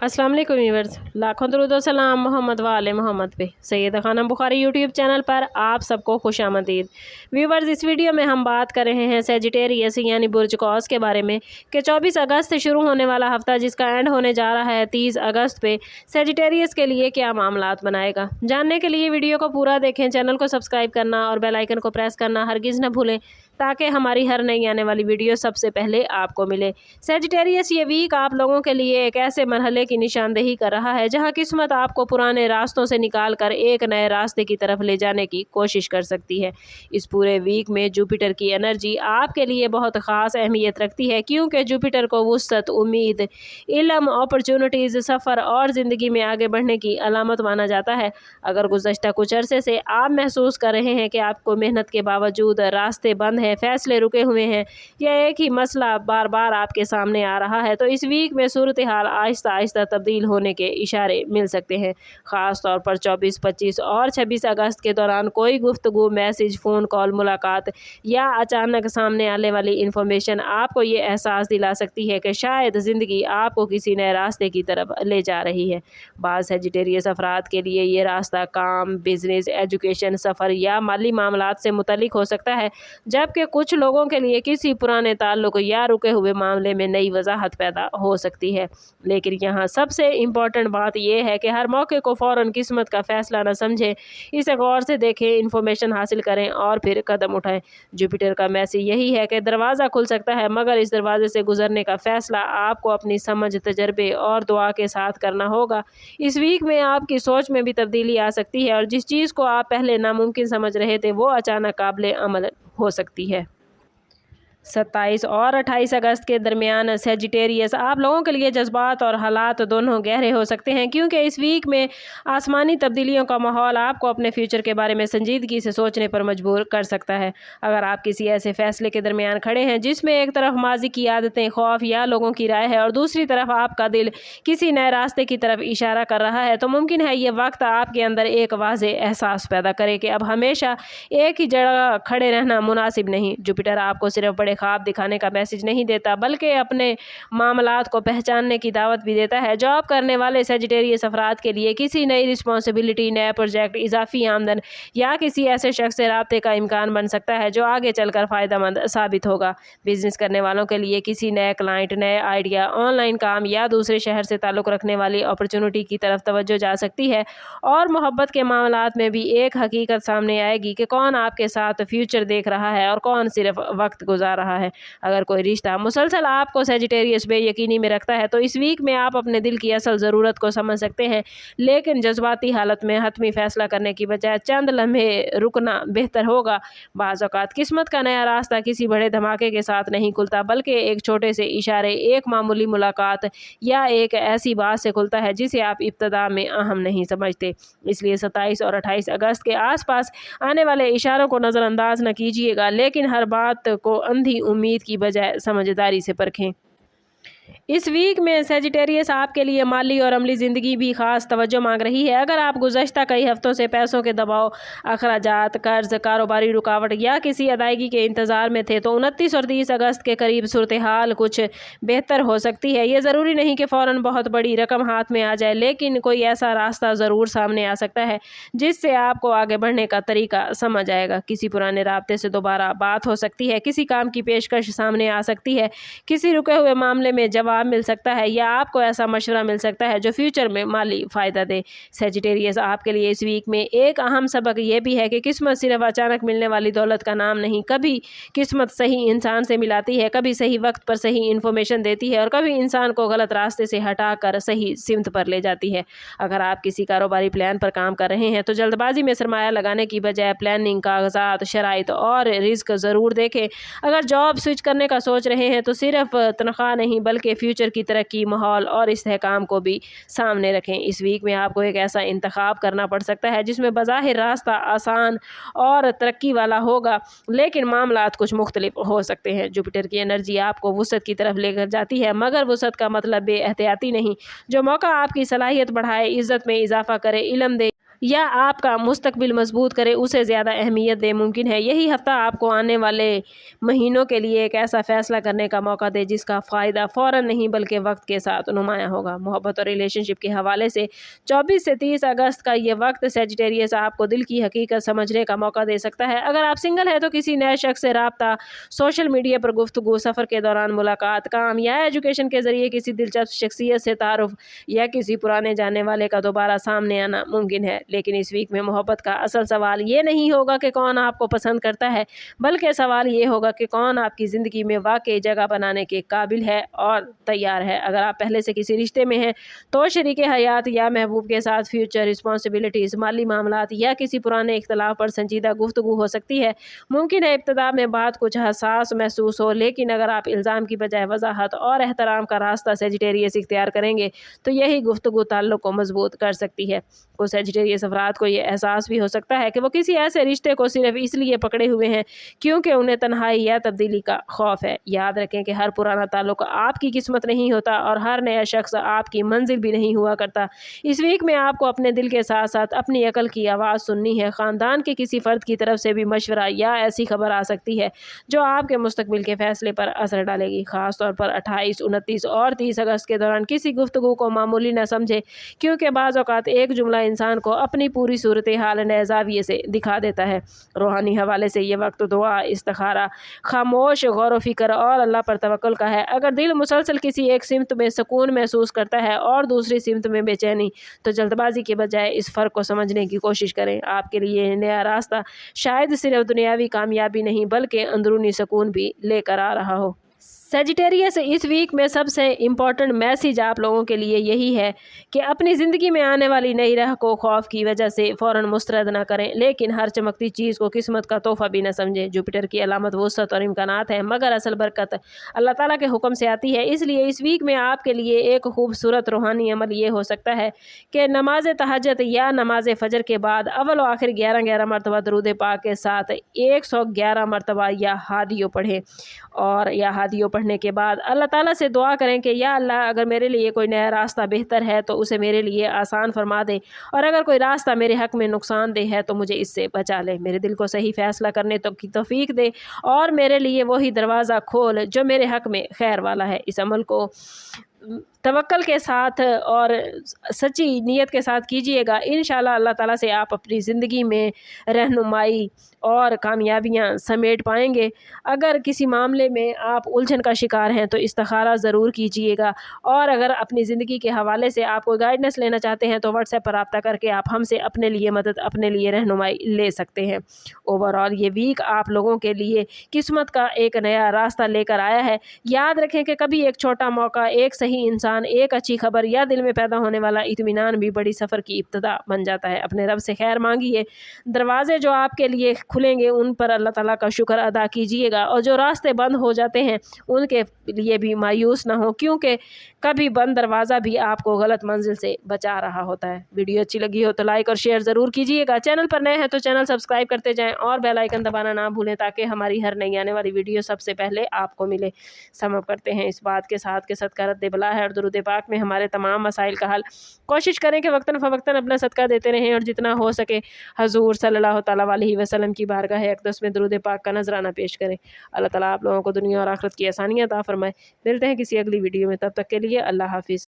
अस्सलाम वालेकुम व्यूअर्स, लाखों दरूद व सलाम मोहम्मद वाले मोहम्मद पे। सैयदा खानम बुखारी यूट्यूब चैनल पर आप सबको खुशामदीद। व्यूअर्स, इस वीडियो में हम बात कर रहे हैं सेजिटेरियस यानी बुर्ज कौस के बारे में कि 24 अगस्त से शुरू होने वाला हफ्ता जिसका एंड होने जा रहा है 30 अगस्त पे, सेजिटेरियस के लिए क्या मामलात बनाएगा। जानने के लिए वीडियो को पूरा देखें, चैनल को सब्सक्राइब करना और बेल आइकन को प्रेस करना हरगिज़ न भूलें ताकि हमारी हर नई आने वाली वीडियो सबसे पहले आपको मिले। सेजिटेरियस ये वीक आप लोगों के लिए एक ऐसे मरहले की निशानदेही कर रहा है जहां किस्मत आपको पुराने रास्तों से निकाल कर एक नए रास्ते की तरफ ले जाने की कोशिश कर सकती है। इस पूरे वीक में जुपिटर की एनर्जी आपके लिए बहुत ख़ास अहमियत रखती है, क्योंकि जुपिटर को वुसअत, उम्मीद, इल्म, अपॉर्चुनिटीज़, सफ़र और ज़िंदगी में आगे बढ़ने की अलामत माना जाता है। अगर गुज़श्ता कुछ अरसे से आप महसूस कर रहे हैं कि आपको मेहनत के बावजूद रास्ते बंद हैं, फैसले रुके हुए हैं या एक ही मसला बार बार आपके सामने आ रहा है, तो इस वीक में सूरत हाल आहिस्ता आहिस्ता तब्दील होने के इशारे मिल सकते हैं। ख़ास तौर पर 24, 25 और 26 अगस्त के दौरान कोई गुफ्तगू, मैसेज, फ़ोन कॉल, मुलाकात या अचानक सामने आने वाली इन्फॉर्मेशन आपको ये एहसास दिला सकती है कि शायद ज़िंदगी आपको किसी नए रास्ते की तरफ ले जा रही है। बाज़ सेजिटेरियस अफराद के लिए ये रास्ता काम, बिजनेस, एजुकेशन, सफ़र या माली मामलात से मुतल्लिक हो सकता है, जबकि कुछ लोगों के लिए किसी पुराने ताल्लुक या रुके हुए मामले में नई वजाहत पैदा हो सकती है। लेकिन यहाँ सबसे इम्पॉर्टेंट बात यह है कि हर मौके को फ़ौरन किस्मत का फ़ैसला न समझें, इसे गौर से देखें, इन्फॉर्मेशन हासिल करें और फिर कदम उठाएं। जुपिटर का मैसेज यही है कि दरवाज़ा खुल सकता है, मगर इस दरवाजे से गुजरने का फ़ैसला आपको अपनी समझ, तजर्बे और दुआ के साथ करना होगा। इस वीक में आपकी सोच में भी तब्दीली आ सकती है और जिस चीज़ को आप पहले नामुमकिन समझ रहे थे वो अचानक काबिल अमल हो सकती है। 27 और 28 अगस्त के दरमियान सेजिटेरियस आप लोगों के लिए जज्बात और हालात दोनों गहरे हो सकते हैं, क्योंकि इस वीक में आसमानी तब्दीलियों का माहौल आपको अपने फ्यूचर के बारे में संजीदगी से सोचने पर मजबूर कर सकता है। अगर आप किसी ऐसे फैसले के दरमियान खड़े हैं जिसमें एक तरफ माजी की आदतें, खौफ या लोगों की राय है और दूसरी तरफ आपका दिल किसी नए रास्ते की तरफ इशारा कर रहा है, तो मुमकिन है ये वक्त आपके अंदर एक वाज़े एहसास पैदा करे कि अब हमेशा एक ही जगह खड़े रहना मुनासिब नहीं। जुपिटर आपको सिर्फ बड़े ख्वाब दिखाने का मैसेज नहीं देता, बल्कि अपने मामलात को पहचानने की दावत भी देता है। जॉब करने वाले सेजिटेरियस अफराद के लिए किसी नई रिस्पॉन्सिबिलिटी, नया प्रोजेक्ट, इजाफी आमदन या किसी ऐसे शख्स से राब्ते का इम्कान बन सकता है जो आगे चलकर फ़ायदेमंद साबित होगा। बिजनेस करने वालों के लिए किसी नए क्लाइंट, नए आइडिया, ऑनलाइन काम या दूसरे शहर से ताल्लुक़ रखने वाली अपॉर्चुनिटी की तरफ तवज्जो जा सकती है। और मोहब्बत के मामलात में भी एक हकीकत सामने आएगी कि कौन आपके साथ फ्यूचर देख रहा है और कौन सिर्फ वक्त गुजार रहा है। अगर कोई रिश्ता मुसलसल आपको सेजिटेरियस बेयकीनी में रखता है, तो इस वीक में आप अपने दिल की असल ज़रूरत को समझ सकते हैं, लेकिन जज्बाती हालत में हतमी फ़ैसला करने की बजाय चंद लम्हे रुकना बेहतर होगा। बाज़ औक़ात किस्मत का नया रास्ता किसी बड़े धमाके के साथ नहीं खुलता, बल्कि एक छोटे से इशारे, एक मामूली मुलाकात या एक ऐसी बात से खुलता है जिसे आप इब्तदा में अहम नहीं समझते। इसलिए 27 और 28 अगस्त के आसपास आने वाले इशारों को नज़रअंदाज न कीजिएगा, लेकिन हर बात को अंधी उम्मीद की बजाय समझदारी से परखें। इस वीक में सेजिटेरियस आपके लिए माली और अमली ज़िंदगी भी ख़ास तवज्जो मांग रही है। अगर आप गुज़श्ता कई हफ्तों से पैसों के दबाव, अखराजात, कर्ज, कारोबारी रुकावट या किसी अदायगी के इंतज़ार में थे, तो 29 और 30 अगस्त के करीब सूरत हाल कुछ बेहतर हो सकती है। ये ज़रूरी नहीं कि फ़ौरन बहुत बड़ी रकम हाथ में आ जाए, लेकिन कोई ऐसा रास्ता ज़रूर सामने आ सकता है जिससे आपको आगे बढ़ने का तरीका समझ आएगा। किसी पुराने राब्ते से दोबारा बात हो सकती है, किसी काम की पेशकश सामने आ सकती है, किसी रुके हुए मामले में जवाब मिल सकता है या आपको ऐसा मशवरा मिल सकता है जो फ्यूचर में माली फ़ायदा दे। सेजिटेरियस आपके लिए इस वीक में एक अहम सबक यह भी है कि किस्मत सिर्फ अचानक मिलने वाली दौलत का नाम नहीं, कभी किस्मत सही इंसान से मिलाती है, कभी सही वक्त पर सही इन्फॉर्मेशन देती है और कभी इंसान को गलत रास्ते से हटा कर सही सिमत पर ले जाती है। अगर आप किसी कारोबारी प्लान पर काम कर रहे हैं, तो जल्दबाजी में सरमाया लगाने की बजाय प्लानिंग, कागजात, शराइत और रिस्क ज़रूर देखें। अगर जॉब स्विच करने का सोच रहे हैं, तो सिर्फ तनख्वाह नहीं बल्कि फ्यूचर की तरक्की, माहौल और इस्तेहकाम को भी सामने रखें। इस वीक में आपको एक ऐसा इंतखाब करना पड़ सकता है जिसमें बज़ाहिर रास्ता आसान और तरक्की वाला होगा, लेकिन मामलात कुछ मुख्तलिफ हो सकते हैं। जुपिटर की एनर्जी आपको वुसअत की तरफ लेकर जाती है, मगर वुसअत का मतलब बेएहतियाती नहीं। जो मौका आपकी सलाहियत बढ़ाए, इज़्ज़त में इजाफा करे, इल्म दे या आपका मुस्तकबिल मजबूत करे, उसे ज़्यादा अहमियत दे। मुमकिन है यही हफ्ता आपको आने वाले महीनों के लिए एक ऐसा फैसला करने का मौका दे जिसका फ़ायदा फ़ौरन नहीं बल्कि वक्त के साथ नुमायाँ होगा। मोहब्बत और रिलेशनशिप के हवाले से 24 से 30 अगस्त का ये वक्त सेजिटेरियस आपको दिल की हकीकत समझने का मौका दे सकता है। अगर आप सिंगल हैं तो किसी नए शख्स से राब्ता, सोशल मीडिया पर गुफ्तगू, सफ़र के दौरान मुलाकात, काम या एजुकेशन के ज़रिए किसी दिलचस्प शख्सियत से तारुफ या किसी पुराने जानने वाले का दोबारा सामने आना मुमकिन है। लेकिन इस वीक में मोहब्बत का असल सवाल ये नहीं होगा कि कौन आपको पसंद करता है, बल्कि सवाल ये होगा कि कौन आपकी ज़िंदगी में वाकई जगह बनाने के काबिल है और तैयार है। अगर आप पहले से किसी रिश्ते में हैं तो शरीके हयात या महबूब के साथ फ्यूचर रिस्पॉन्सिबिलिटीज़, माली मामलात या किसी पुराने इख्तलाफ पर संजीदा गुफ्तगू हो सकती है। मुमकिन है इब्तिदा में बात कुछ हसास महसूस हो, लेकिन अगर आप इल्ज़ाम की बजाय वजाहत और एहतराम का रास्ता सेजिटेरियस इख्तियार करेंगे तो यही गुफ्तगू ताल्लुक़ को मजबूत कर सकती है। कुछ सेजिटेरियस अफराद को ये एहसास भी हो सकता है कि वो किसी ऐसे रिश्ते को सिर्फ इसलिए पकड़े हुए हैं क्योंकि उन्हें तन्हाई या तब्दीली का खौफ है। याद रखें कि हर पुराना ताल्लुक़ आपकी किस्मत नहीं होता और हर नया शख्स आपकी मंजिल भी नहीं हुआ करता। इस वीक में आपको अपने दिल के साथ साथ अपनी अकल की आवाज़ सुननी है। ख़ानदान के किसी फ़र्द की तरफ से भी मशवरा या ऐसी खबर आ सकती है जो आपके मुस्तकबिल के फ़ैसले पर असर डालेगी। ख़ास तौर पर 28, 29 और 30 अगस्त के दौरान किसी गुफ्तगू को मामूली न समझे, क्योंकि बाज़ औक़ात एक जुमला इंसान को अपनी पूरी सूरत हाल नए ज़ाविये से दिखा देता है। रूहानी हवाले से ये वक्त दुआ, इस्तिखारा, खामोश गौर व फ़िक्र और अल्लाह पर तवक्कुल का है। अगर दिल मुसलसल किसी एक सिमत में सुकून महसूस करता है और दूसरी सिमत में बेचैनी, तो जल्दबाजी के बजाय इस फ़र्क को समझने की कोशिश करें। आपके लिए नया रास्ता शायद सिर्फ दुनियावी कामयाबी नहीं बल्कि अंदरूनी सुकून भी लेकर आ रहा हो। सेजिटेरियस, इस वीक में सबसे इम्पॉर्टेंट मैसेज आप लोगों के लिए यही है कि अपनी ज़िंदगी में आने वाली नई राह को खौफ की वजह से फ़ौरन मुस्तरद ना करें, लेकिन हर चमकती चीज़ को किस्मत का तोहफ़ा भी न समझें। जुपिटर की अलामत वुसअत और इम्कानात है, मगर असल बरकत अल्लाह ताला के हुक्म से आती है। इसलिए इस वीक में आपके लिए एक खूबसूरत रूहानी अमल ये हो सकता है कि नमाज तहज्जुद या नमाज फ़जर के बाद अव्वल व आखिर 11-11 मरतबा दरूद पाक के साथ 111 मरतबा या हादियो पढ़ें, और या हादियो पढ़ने के बाद अल्लाह ताला से दुआ करें कि या अल्लाह, अगर मेरे लिए कोई नया रास्ता बेहतर है तो उसे मेरे लिए आसान फरमा दे, और अगर कोई रास्ता मेरे हक़ में नुकसानदेह है तो मुझे इससे बचा ले। मेरे दिल को सही फ़ैसला करने की तौफ़ीक दे और मेरे लिए वही दरवाज़ा खोल जो मेरे हक़ में खैर वाला है। इस अमल को तवक्कल के साथ और सच्ची नीयत के साथ कीजिएगा। इंशाअल्लाह अल्लाह ताला से आप अपनी ज़िंदगी में रहनुमाई और कामयाबियाँ समेट पाएंगे। अगर किसी मामले में आप उलझन का शिकार हैं तो इस्तिखारा ज़रूर कीजिएगा, और अगर अपनी ज़िंदगी के हवाले से आप कोई गाइडेंस लेना चाहते हैं तो व्हाट्सएप पर रब्ता करके आप हमसे अपने लिए मदद, अपने लिए रहनुमाई ले सकते हैं। ओवरऑल ये वीक आप लोगों के लिए किस्मत का एक नया रास्ता लेकर आया है। याद रखें कि कभी एक छोटा मौका, एक सही इंसान, एक अच्छी खबर या दिल में पैदा होने वाला इत्मीनान भी बड़ी सफ़र की इब्तिदा बन जाता है। अपने रब से खैर मांगिए। दरवाजे जो आपके लिए खुलेंगे उन पर अल्लाह ताला का शुक्र अदा कीजिएगा, और जो रास्ते बंद हो जाते हैं उनके लिए भी मायूस ना हो, क्योंकि कभी बंद दरवाज़ा भी आपको गलत मंजिल से बचा रहा होता है। वीडियो अच्छी लगी हो तो लाइक और शेयर ज़रूर कीजिएगा। चैनल पर नए हैं तो चैनल सब्सक्राइब करते जाएँ और बेल आइकन दबाना ना भूलें ताकि हमारी हर नई आने वाली वीडियो सबसे पहले आपको मिले। समझ करते हैं इस बात के साथ कि सदका रद्द बला है और दुरूद पाक में हमारे तमाम मसाइल का हल। कोशिश करें कि वक्तन फ़वक्तन अपना सदका देते रहें और जितना हो सके हजूर सल्लल्लाहु तआला अलैहि वसल्लम की बारगाह अक़दस में दुरूद पाक का नजराना पेश करें। अल्लाह ताला आप लोगों को दुनिया और आखिरत की आसानियाँ अता फरमाए। मिलते हैं किसी अगली वीडियो में, तब तक के लिए अल्लाह हाफिज़।